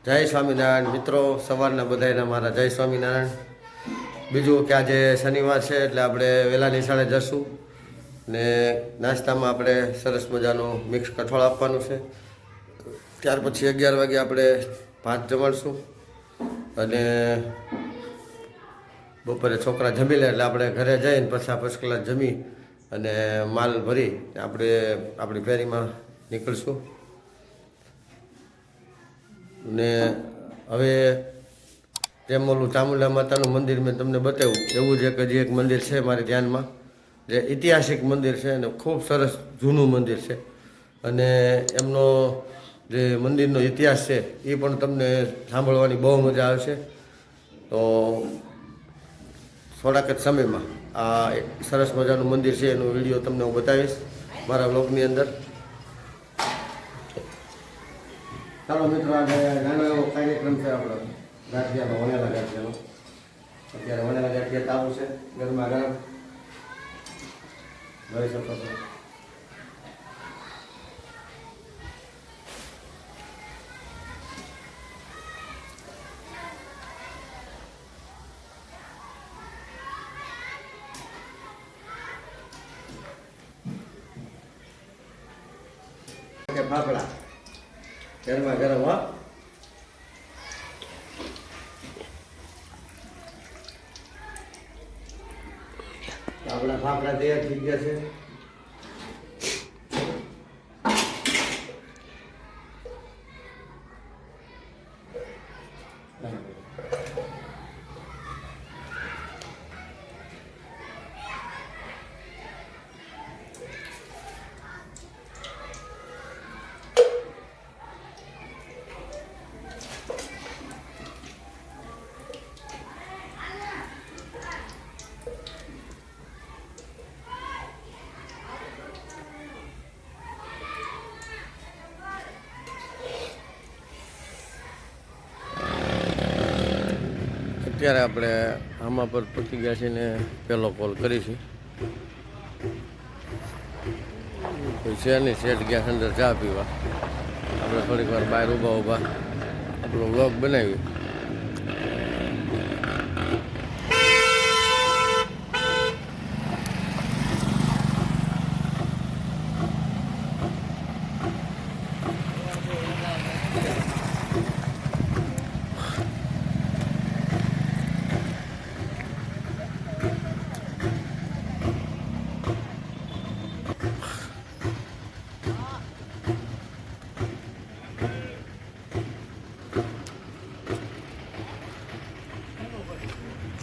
જય સ્વામિનારાયણ મિત્રો, સવારના બધાના મારા જય સ્વામિનારાયણ. બીજું કે આજે શનિવાર છે એટલે આપણે વહેલા નિશાળે જશું ને નાસ્તામાં આપણે સરસ મજાનું મિક્સ કઠોળ આપવાનું છે. ત્યાર પછી 11 વાગે આપણે ભાત જમાડશું અને બપોરે છોકરા જમી લે એટલે આપણે ઘરે જઈને પછી ફર્સ્ટ ક્લાસ જમી અને માલ ભરી આપણે આપણી ફેરીમાં નીકળશું. ને હવે જેમ ઓલું ચામુંડા માતાનું મંદિર મેં તમને બતાવ્યું એવું જ હજી એક મંદિર છે મારી ધ્યાનમાં, જે ઐતિહાસિક મંદિર છે અને ખૂબ સરસ જૂનું મંદિર છે અને એમનો જે મંદિરનો ઇતિહાસ છે એ પણ તમને સાંભળવાની બહુ મજા આવશે. તો થોડાક જ સમયમાં આ એક સરસ મજાનું મંદિર છે એનો વિડીયો તમને હું બતાવીશ મારા વ્લોગની અંદર. ચાલો મિત્રો, આજે નાનો એવો કાર્યક્રમ છે આપણો ગાંઠિયાનો, વણેલા ગાંઠિયાનો. અત્યારે વણેલા ગાંઠિયા તાવું છે ગરમા ગરમ, જોઈ શકો છો. ફાફડા ગરમા ગરમ. હા, આપણા ફાફડા તૈયાર થઈ ગયા છે. અત્યારે આપણે આમાં પર પહોંચી ગયા છીએ ને પહેલો કોલ કરીશું. કોઈ છે નહીં, શેઠ ગયા અંદર ચા પીવા. આપણે થોડીક વાર બહાર ઊભા આપણો વ્લોગ બનાવી.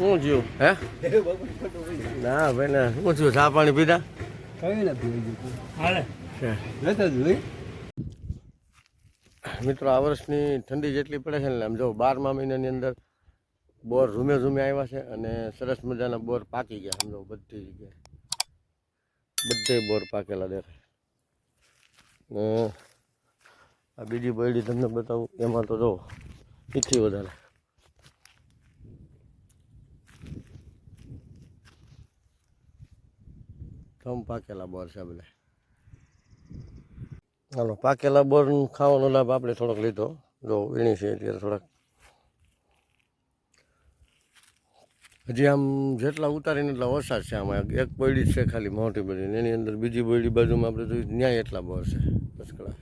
શું થયું? હે ના ભાઈ ના, શું થયું? ચા પાણી પીધા? મિત્રો, આ વર્ષની ઠંડી જેટલી પડે છે ને આમ જો 12મા મહિનાની અંદર બોર ઝૂમે આવ્યા છે અને સરસ મજાના બોર પાકી ગયા. સમજો બધી જગ્યાએ બધે બોર પાકેલા દેખાય. આ બીજી બરડી તમને બતાવું, એમાં તો જો એથી વધારે કમ પાકેલા બોર છે બધા. હાલો, પાકેલા બોર ખાવાનો લાભ આપણે થોડોક લીધો. જો વીણી છે ત્યારે થોડાક હજી આમ જેટલા ઉતારીને એટલા ઓછા છે. આમાં એક બોયડી છે ખાલી મોટી બધી, એની અંદર બીજી બોયડી બાજુમાં આપણે જોયું ન્યાય એટલા બોર છે ફર્સ્ટ ક્લાસ.